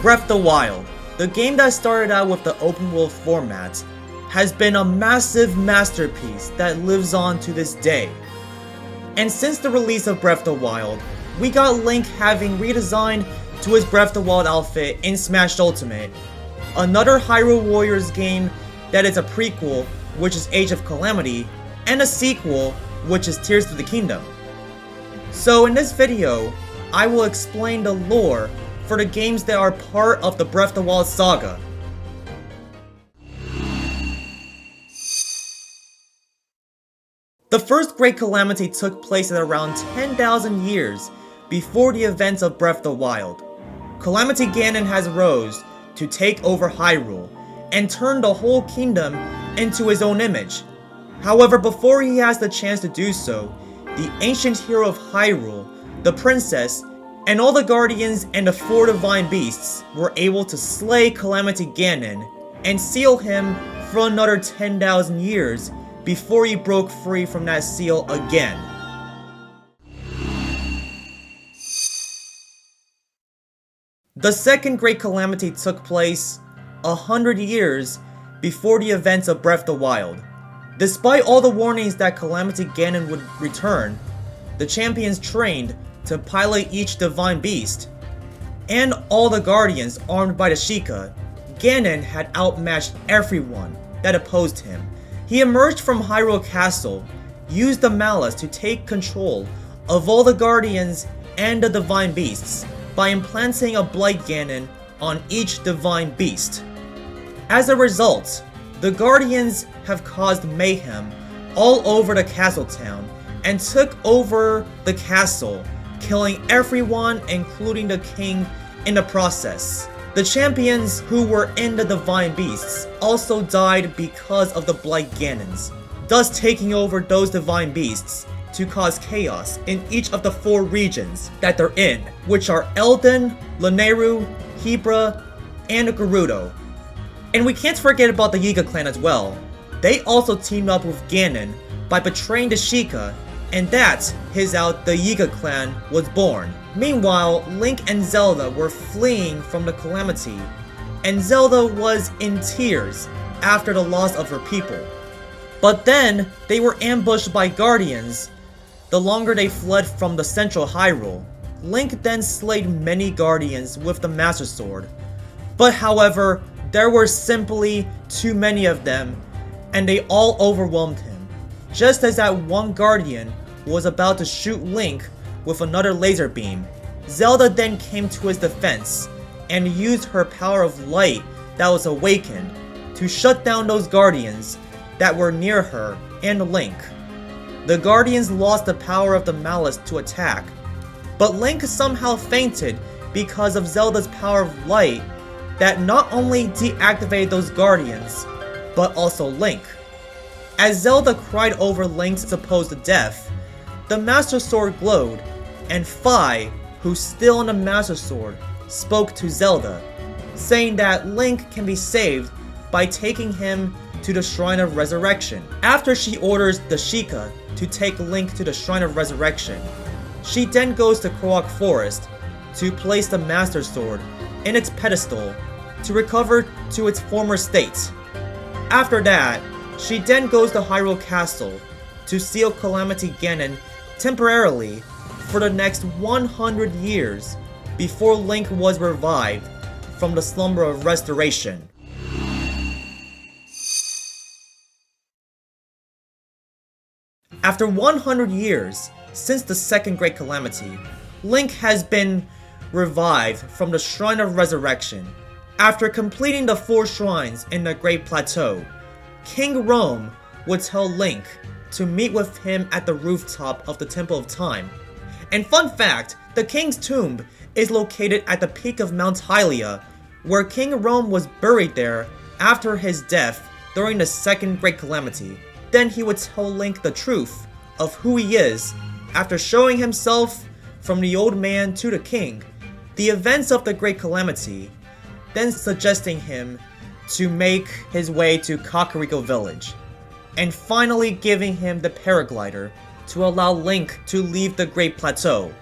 Breath of the Wild, the game that started out with the open world format, has been a massive masterpiece that lives on to this day. And since the release of Breath of the Wild, we got Link having redesigned to his Breath of the Wild outfit in Smash Ultimate, another Hyrule Warriors game that is a prequel, which is Age of Calamity, and a sequel, which is Tears of the Kingdom. So in this video, I will explain the lore for the games that are part of the Breath of the Wild saga. The first Great Calamity took place at around 10,000 years before the events of Breath of the Wild. Calamity Ganon has rose to take over Hyrule and turn the whole kingdom into his own image. However, before he has the chance to do so, the ancient hero of Hyrule, the princess, and all the guardians and the 4 divine beasts were able to slay Calamity Ganon and seal him for another 10,000 years before he broke free from that seal again. The second Great Calamity took place 100 years before the events of Breath of the Wild. Despite all the warnings that Calamity Ganon would return, the champions trained to pilot each divine beast, and all the guardians armed by the Sheikah, Ganon had outmatched everyone that opposed him. He emerged from Hyrule Castle, used the malice to take control of all the guardians and the divine beasts by implanting a Blight Ganon on each divine beast. As a result, the guardians have caused mayhem all over the castle town and took over the castle, killing everyone including the king in the process. The champions who were in the divine beasts also died because of the Blight Ganons, thus taking over those divine beasts to cause chaos in each of the 4 regions that they're in, which are Eldin, Lanayru, Hebra, and Gerudo. And we can't forget about the Yiga clan as well. They also teamed up with Ganon by betraying the Sheikah, and that's how the Yiga clan was born. Meanwhile, Link and Zelda were fleeing from the Calamity, and Zelda was in tears after the loss of her people. But then, they were ambushed by guardians the longer they fled from the central Hyrule. Link then slayed many guardians with the Master Sword. But however, there were simply too many of them, and they all overwhelmed him. Just as that one guardian was about to shoot Link with another laser beam, Zelda then came to his defense and used her power of light that was awakened to shut down those guardians that were near her and Link. The guardians lost the power of the malice to attack, but Link somehow fainted because of Zelda's power of light that not only deactivated those guardians, but also Link. As Zelda cried over Link's supposed death, the Master Sword glowed, and Fi, who's still in the Master Sword, spoke to Zelda, saying that Link can be saved by taking him to the Shrine of Resurrection. After she orders the Sheikah to take Link to the Shrine of Resurrection, she then goes to Korok Forest to place the Master Sword in its pedestal to recover to its former state. After that, she then goes to Hyrule Castle to seal Calamity Ganon temporarily for the next 100 years before Link was revived from the slumber of restoration. After 100 years since the second Great Calamity, Link has been revived from the Shrine of Resurrection. After completing the 4 shrines in the Great Plateau, King Rome would tell Link to meet with him at the rooftop of the Temple of Time. And fun fact, the king's tomb is located at the peak of Mount Hylia, where King Rome was buried there after his death during the second Great Calamity. Then he would tell Link the truth of who he is after showing himself from the old man to the king, the events of the Great Calamity, then suggesting him to make his way to Kakariko Village, and finally giving him the paraglider to allow Link to leave the Great Plateau.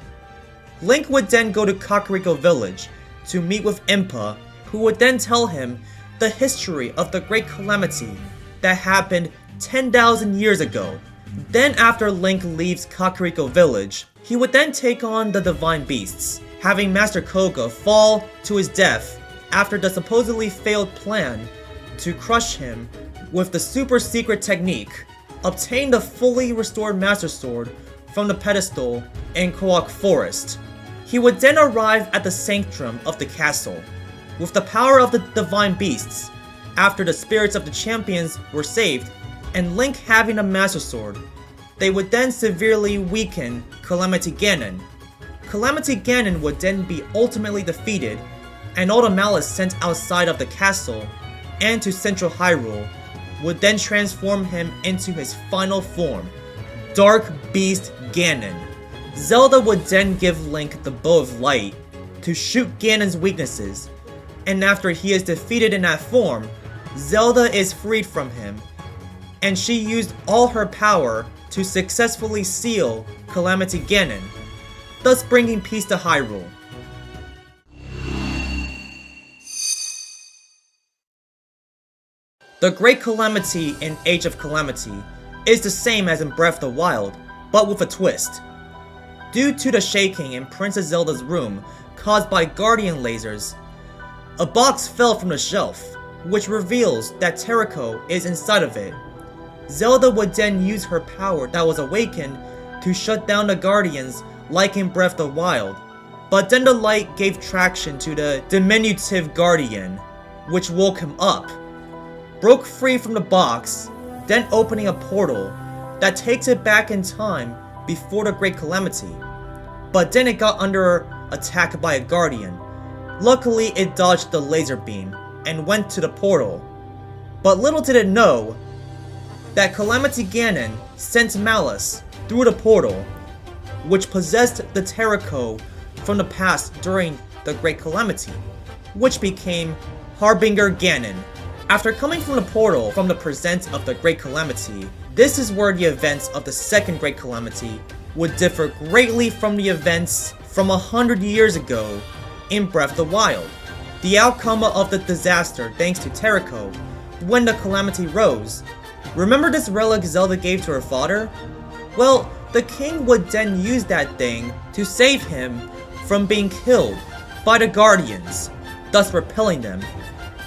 Link would then go to Kakariko Village to meet with Impa, who would then tell him the history of the Great Calamity that happened 10,000 years ago. Then after Link leaves Kakariko Village, he would then take on the Divine Beasts, having Master Koga fall to his death after the supposedly failed plan to crush him with the super secret technique, obtain the fully restored Master Sword from the pedestal in Koak Forest. He would then arrive at the sanctum of the castle. With the power of the Divine Beasts, after the spirits of the champions were saved, and Link having a Master Sword, they would then severely weaken Calamity Ganon. Calamity Ganon would then be ultimately defeated, and all the malice sent outside of the castle and to Central Hyrule would then transform him into his final form, Dark Beast Ganon. Zelda would then give Link the Bow of Light to shoot Ganon's weaknesses, and after he is defeated in that form, Zelda is freed from him, and she used all her power to successfully seal Calamity Ganon, thus bringing peace to Hyrule. The Great Calamity in Age of Calamity is the same as in Breath of the Wild, but with a twist. Due to the shaking in Princess Zelda's room caused by Guardian lasers, a box fell from the shelf, which reveals that Terrako is inside of it. Zelda would then use her power that was awakened to shut down the Guardians like in Breath of the Wild, but then the light gave traction to the diminutive Guardian, which woke him up, broke free from the box, then opening a portal that takes it back in time before the Great Calamity. But then it got under attack by a Guardian. Luckily, it dodged the laser beam and went to the portal. But little did it know that Calamity Ganon sent malice through the portal, which possessed the Terrako from the past during the Great Calamity, which became Harbinger Ganon. After coming from the portal from the present of the Great Calamity, this is where the events of the second Great Calamity would differ greatly from the events from 100 years ago in Breath of the Wild. The outcome of the disaster thanks to Terrako when the Calamity rose. Remember this relic Zelda gave to her father? Well, the king would then use that thing to save him from being killed by the Guardians, thus repelling them.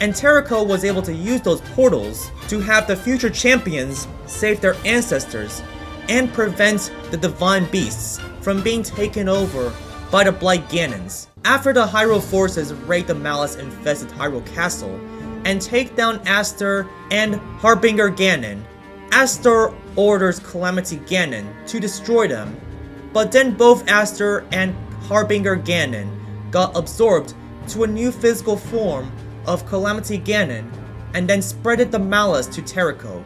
And Terrako was able to use those portals to have the future champions save their ancestors and prevent the Divine Beasts from being taken over by the Blight Ganons. After the Hyrule forces raid the malice-infested Hyrule Castle and take down Aster and Harbinger Ganon, Aster orders Calamity Ganon to destroy them, but then both Aster and Harbinger Ganon got absorbed to a new physical form of Calamity Ganon and then spreaded the malice to Terrako,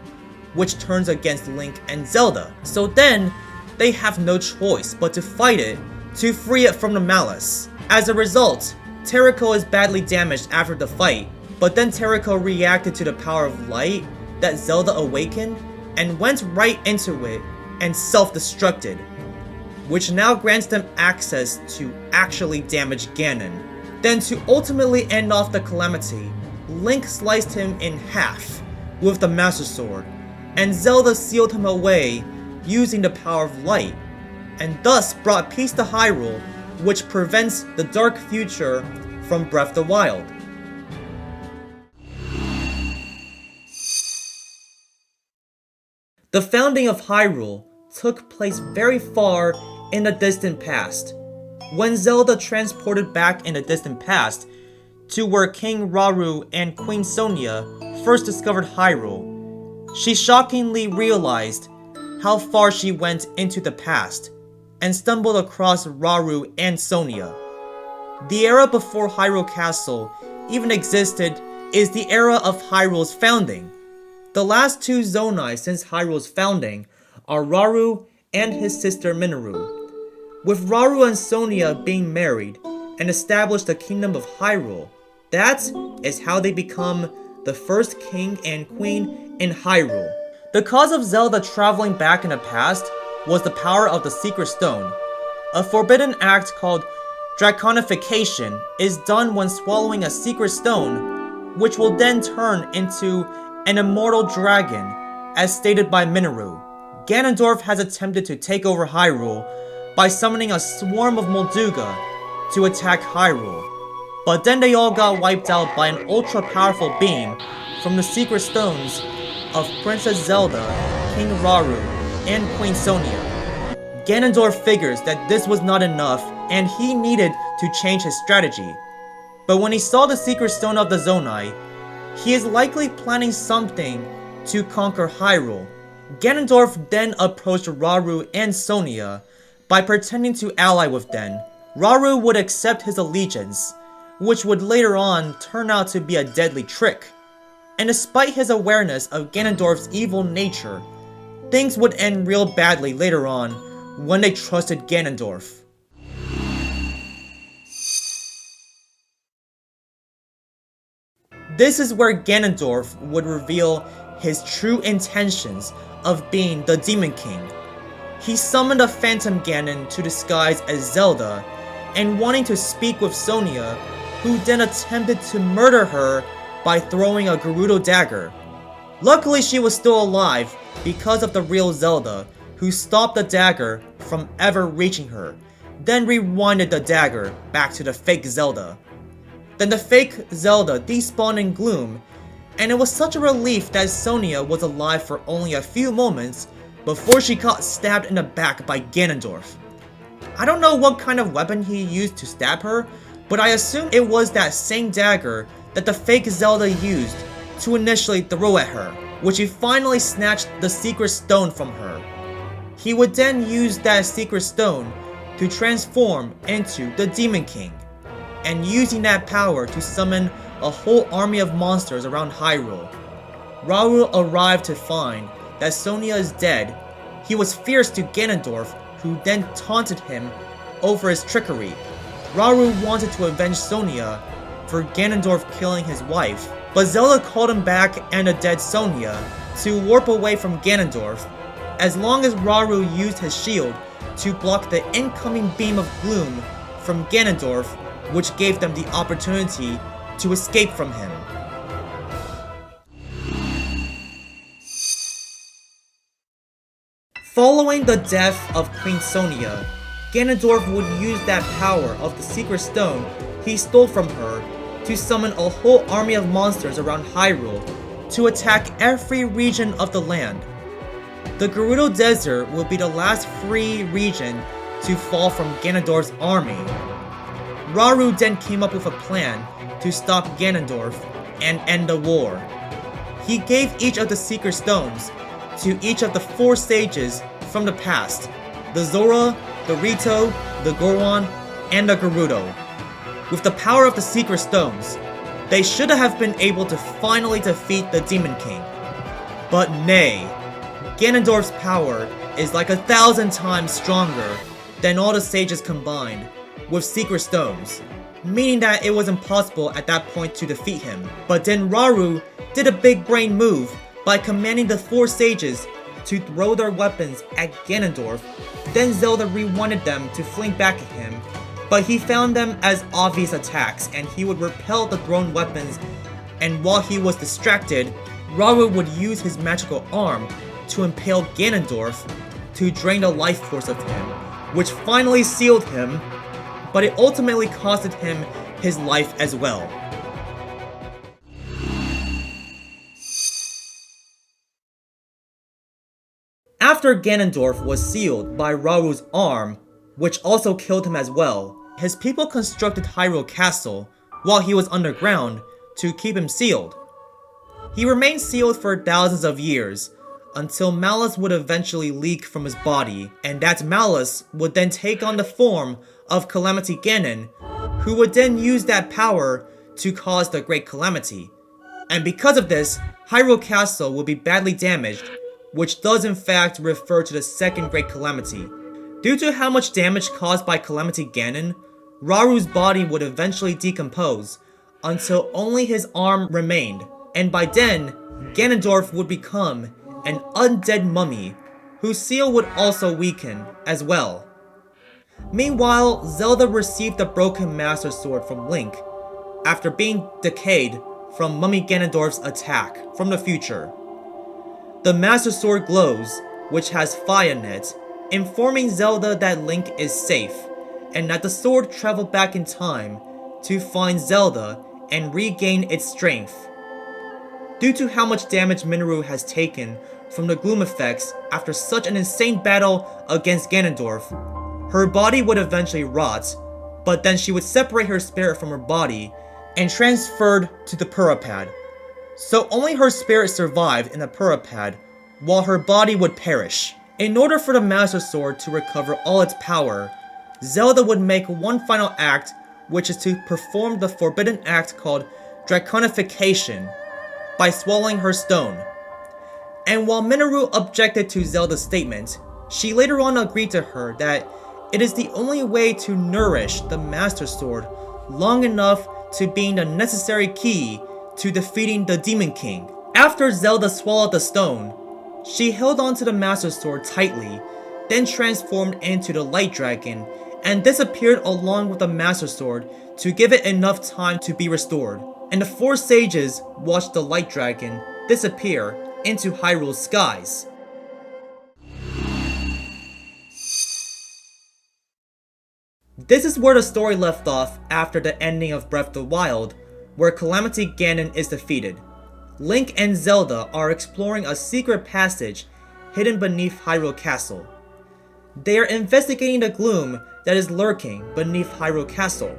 which turns against Link and Zelda. So then, they have no choice but to fight it to free it from the malice. As a result, Terrako is badly damaged after the fight, but then Terrako reacted to the power of light that Zelda awakened and went right into it and self-destructed, which now grants them access to actually damage Ganon. Then to ultimately end off the Calamity, Link sliced him in half with the Master Sword, and Zelda sealed him away using the power of light, and thus brought peace to Hyrule, which prevents the dark future from Breath of the Wild. The founding of Hyrule took place very far in the distant past, when Zelda transported back in the distant past to where King Rauru and Queen Sonia first discovered Hyrule. She shockingly realized how far she went into the past and stumbled across Rauru and Sonia. The era before Hyrule Castle even existed is the era of Hyrule's founding. The last two Zonai since Hyrule's founding are Rauru and his sister Minoru. With Rauru and Sonia being married and established the Kingdom of Hyrule, that is how they become the first king and queen in Hyrule. The cause of Zelda traveling back in the past was the power of the Secret Stone, a forbidden act called Draconification is done when swallowing a secret stone, which will then turn into an immortal dragon, as stated by Minoru. Ganondorf has attempted to take over Hyrule by summoning a swarm of Molduga to attack Hyrule, but then they all got wiped out by an ultra-powerful beam from the secret stones of Princess Zelda, King Rauru, and Queen Sonia. Ganondorf figures that this was not enough and he needed to change his strategy. But when he saw the secret stone of the Zonai, he is likely planning something to conquer Hyrule. Ganondorf then approached Rauru and Sonia by pretending to ally with them. Rauru would accept his allegiance, which would later on turn out to be a deadly trick. And despite his awareness of Ganondorf's evil nature, things would end real badly later on when they trusted Ganondorf. This is where Ganondorf would reveal his true intentions of being the Demon King. He summoned a Phantom Ganon to disguise as Zelda, and wanting to speak with Sonia, who then attempted to murder her by throwing a Gerudo dagger. Luckily she was still alive because of the real Zelda, who stopped the dagger from ever reaching her, then rewinded the dagger back to the fake Zelda. Then the fake Zelda despawned in gloom, and it was such a relief that Sonia was alive for only a few moments before she got stabbed in the back by Ganondorf. I don't know what kind of weapon he used to stab her, but I assume it was that same dagger that the fake Zelda used to initially throw at her, which he finally snatched the secret stone from her. He would then use that secret stone to transform into the Demon King, and using that power to summon a whole army of monsters around Hyrule. Rauru arrived to find that Sonia is dead. He was fierce to Ganondorf, who then taunted him over his trickery. Rauru wanted to avenge Sonia for Ganondorf killing his wife, but Zelda called him back and a dead Sonia to warp away from Ganondorf, as long as Rauru used his shield to block the incoming beam of gloom from Ganondorf, which gave them the opportunity to escape from him. Following the death of Queen Sonia, Ganondorf would use that power of the secret stone he stole from her to summon a whole army of monsters around Hyrule to attack every region of the land. The Gerudo Desert will be the last free region to fall from Ganondorf's army. Rauru then came up with a plan to stop Ganondorf and end the war. He gave each of the secret stones to each of the 4 sages from the past: the Zora, the Rito, the Goron, and the Gerudo. With the power of the secret stones, they should have been able to finally defeat the Demon King. But nay, Ganondorf's power is like 1,000 times stronger than all the sages combined with secret stones, meaning that it was impossible at that point to defeat him. But then Rauru did a big brain move by commanding the 4 sages to throw their weapons at Ganondorf. Then Zelda rewinded them to fling back at him, but he found them as obvious attacks and he would repel the thrown weapons, and while he was distracted, Rauru would use his magical arm to impale Ganondorf to drain the life force of him, which finally sealed him, but it ultimately costed him his life as well. After Ganondorf was sealed by Rauru's arm, which also killed him as well, his people constructed Hyrule Castle while he was underground to keep him sealed. He remained sealed for thousands of years, until malice would eventually leak from his body, and that malice would then take on the form of Calamity Ganon, who would then use that power to cause the Great Calamity. And because of this, Hyrule Castle would be badly damaged, which does in fact refer to the second Great Calamity. Due to how much damage caused by Calamity Ganon, Rauru's body would eventually decompose, until only his arm remained, and by then, Ganondorf would become an undead mummy, whose seal would also weaken as well. Meanwhile, Zelda received the broken Master Sword from Link after being decayed from Mummy Ganondorf's attack from the future. The Master Sword glows, which has fire in it, informing Zelda that Link is safe, and that the sword traveled back in time to find Zelda and regain its strength. Due to how much damage Minoru has taken from the gloom effects after such an insane battle against Ganondorf, her body would eventually rot, but then she would separate her spirit from her body and transferred to the Purapad. So only her spirit survived in the Purapad, while her body would perish. In order for the Master Sword to recover all its power, Zelda would make one final act, which is to perform the forbidden act called Draconification by swallowing her stone. And while Minoru objected to Zelda's statement, she later on agreed to her that it is the only way to nourish the Master Sword long enough to being the necessary key to defeating the Demon King. After Zelda swallowed the stone, she held onto the Master Sword tightly, then transformed into the Light Dragon and disappeared along with the Master Sword to give it enough time to be restored. And the four sages watched the Light Dragon disappear into Hyrule's skies. This is where the story left off after the ending of Breath of the Wild, where Calamity Ganon is defeated. Link and Zelda are exploring a secret passage hidden beneath Hyrule Castle. They are investigating the gloom that is lurking beneath Hyrule Castle.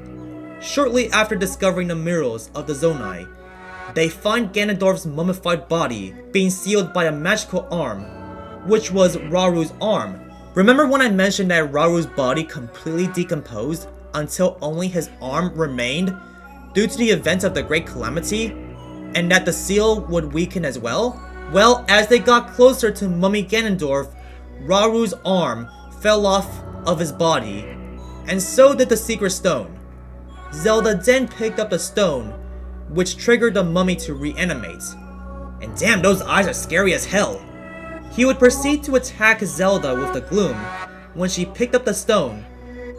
Shortly after discovering the murals of the Zonai, they find Ganondorf's mummified body being sealed by a magical arm, which was Raru's arm. Remember when I mentioned that Raru's body completely decomposed until only his arm remained due to the events of the Great Calamity, and that the seal would weaken as well? Well, as they got closer to Mummy Ganondorf, Raru's arm fell off of his body, and so did the secret stone. Zelda then picked up the stone, which triggered the mummy to reanimate. And damn, those eyes are scary as hell. He would proceed to attack Zelda with the gloom when she picked up the stone,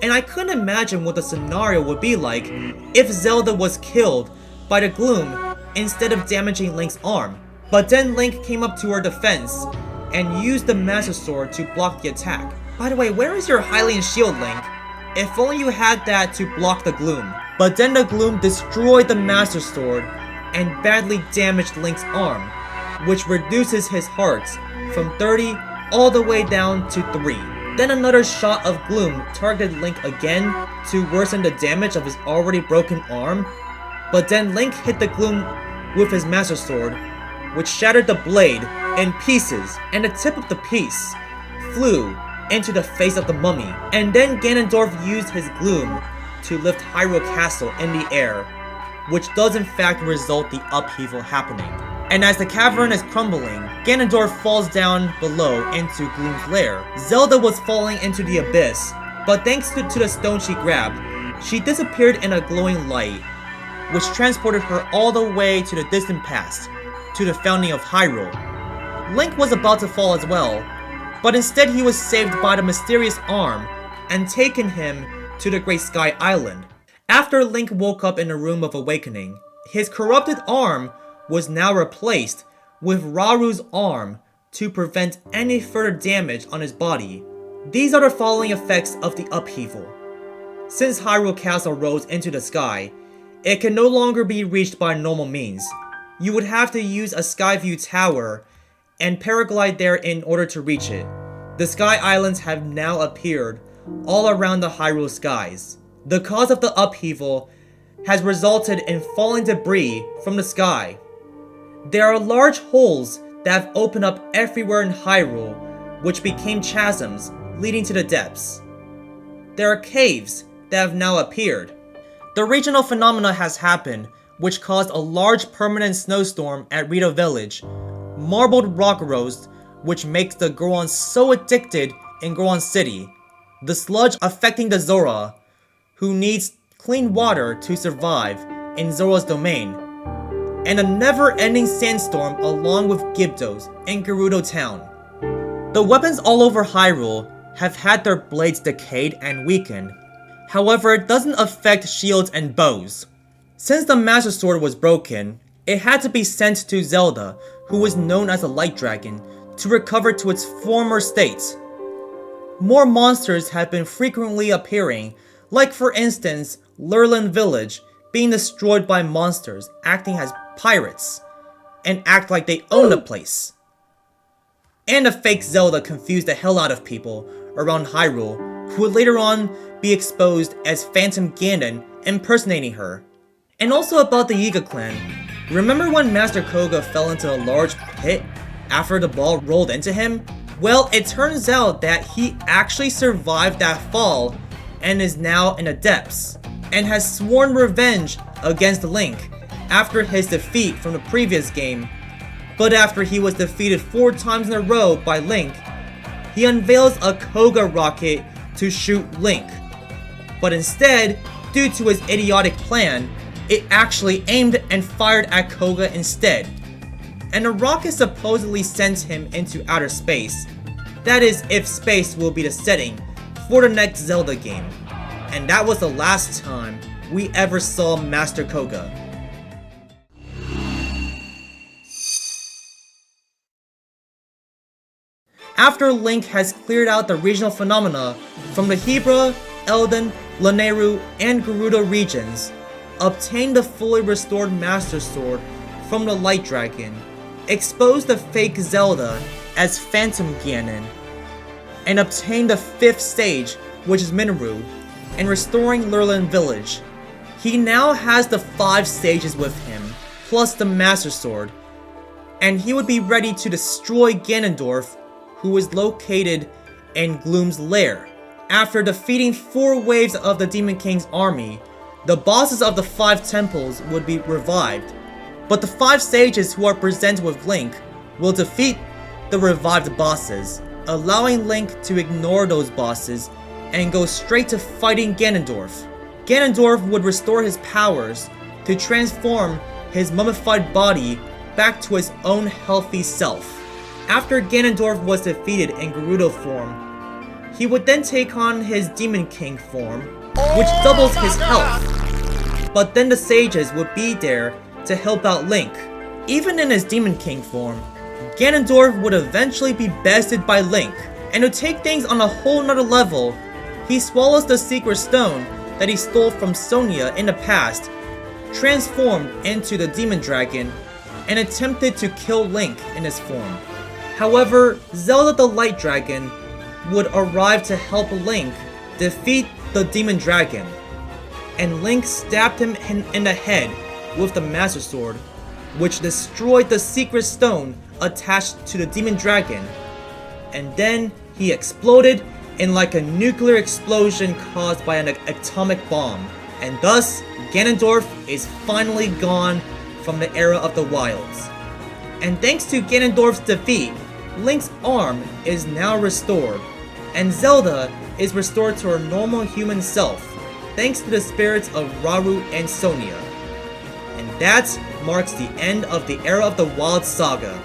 and I couldn't imagine what the scenario would be like if Zelda was killed by the gloom instead of damaging Link's arm. But then Link came up to her defense and used the Master Sword to block the attack. By the way, where is your Hylian shield, Link? If only you had that to block the gloom. But then the gloom destroyed the Master Sword and badly damaged Link's arm, which reduces his hearts from 30 all the way down to 3. Then another shot of gloom targeted Link again to worsen the damage of his already broken arm, but then Link hit the gloom with his Master Sword, which shattered the blade in pieces, and the tip of the piece flew into the face of the mummy. And then Ganondorf used his gloom to lift Hyrule Castle in the air, which does in fact result the upheaval happening. And as the cavern is crumbling, Ganondorf falls down below into Gloom's lair. Zelda was falling into the abyss, but thanks to the stone she grabbed, she disappeared in a glowing light, which transported her all the way to the distant past, to the Founding of Hyrule. Link was about to fall as well, but instead he was saved by the mysterious arm and taken him to the Great Sky Island. After Link woke up in the Room of Awakening, his corrupted arm was now replaced with Raru's arm to prevent any further damage on his body. These are the following effects of the upheaval. Since Hyrule Castle rose into the sky, it can no longer be reached by normal means. You would have to use a Skyview tower and paraglide there in order to reach it. The Sky Islands have now appeared all around the Hyrule skies. The cause of the upheaval has resulted in falling debris from the sky. There are large holes that have opened up everywhere in Hyrule, which became chasms leading to the depths. There are caves that have now appeared. The regional phenomena has happened, which caused a large permanent snowstorm at Rito Village, marbled rock roast, which makes the Goron so addicted in Goron City, the sludge affecting the Zora, who needs clean water to survive in Zora's domain, and a never-ending sandstorm along with Gyptos in Gerudo Town. The weapons all over Hyrule have had their blades decayed and weakened. However, it doesn't affect shields and bows. Since the Master Sword was broken, it had to be sent to Zelda, who was known as a Light Dragon, to recover to its former state. More monsters have been frequently appearing, like for instance, Lurelin Village being destroyed by monsters acting as pirates, and act like they own the place. And a fake Zelda confused the hell out of people around Hyrule, who would later on be exposed as Phantom Ganon impersonating her. And also about the Yiga clan. Remember when Master Koga fell into a large pit after the ball rolled into him? Well, it turns out that he actually survived that fall and is now in the depths, and has sworn revenge against Link after his defeat from the previous game. But after he was defeated 4 times in a row by Link, he unveils a Koga rocket to shoot Link. But instead, due to his idiotic plan, it actually aimed and fired at Koga instead. And the rocket supposedly sends him into outer space. That is, if space will be the setting for the next Zelda game. And that was the last time we ever saw Master Koga. After Link has cleared out the regional phenomena from the Hebra, Eldin, Lanayru, and Gerudo regions, obtained the fully restored Master Sword from the Light Dragon, exposed the fake Zelda as Phantom Ganon, and obtained the 5th stage, which is Minoru, and restoring Lurelin Village. He now has the 5 stages with him, plus the Master Sword, and he would be ready to destroy Ganondorf, who is located in Gloom's lair. After defeating 4 waves of the Demon King's army, the bosses of the 5 temples would be revived, but the 5 sages who are presented with Link will defeat the revived bosses, allowing Link to ignore those bosses and go straight to fighting Ganondorf. Ganondorf would restore his powers to transform his mummified body back to his own healthy self. After Ganondorf was defeated in Gerudo form, he would then take on his Demon King form, which doubles his health. But then the sages would be there to help out Link. Even in his Demon King form, Ganondorf would eventually be bested by Link, and to take things on a whole nother level, he swallows the secret stone that he stole from Sonia in the past, transformed into the Demon Dragon, and attempted to kill Link in his form. However, Zelda the Light Dragon would arrive to help Link defeat the Demon Dragon, and Link stabbed him in the head with the Master Sword, which destroyed the secret stone attached to the Demon Dragon, and then he exploded in like a nuclear explosion caused by an atomic bomb, and thus Ganondorf is finally gone from the era of the Wilds. And thanks to Ganondorf's defeat, Link's arm is now restored, and Zelda is restored to her normal human self, thanks to the spirits of Rauru and Sonia. And that marks the end of the era of the Wilds Saga.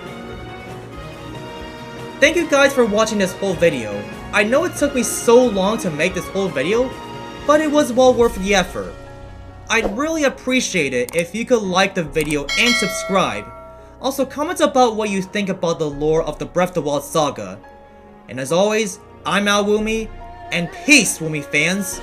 Thank you guys for watching this whole video. I know it took me so long to make this whole video, but it was well worth the effort. I'd really appreciate it if you could like the video and subscribe. Also, comment about what you think about the lore of the Breath of the Wild saga. And as always, I'm Al Woomy, and peace, Woomy fans!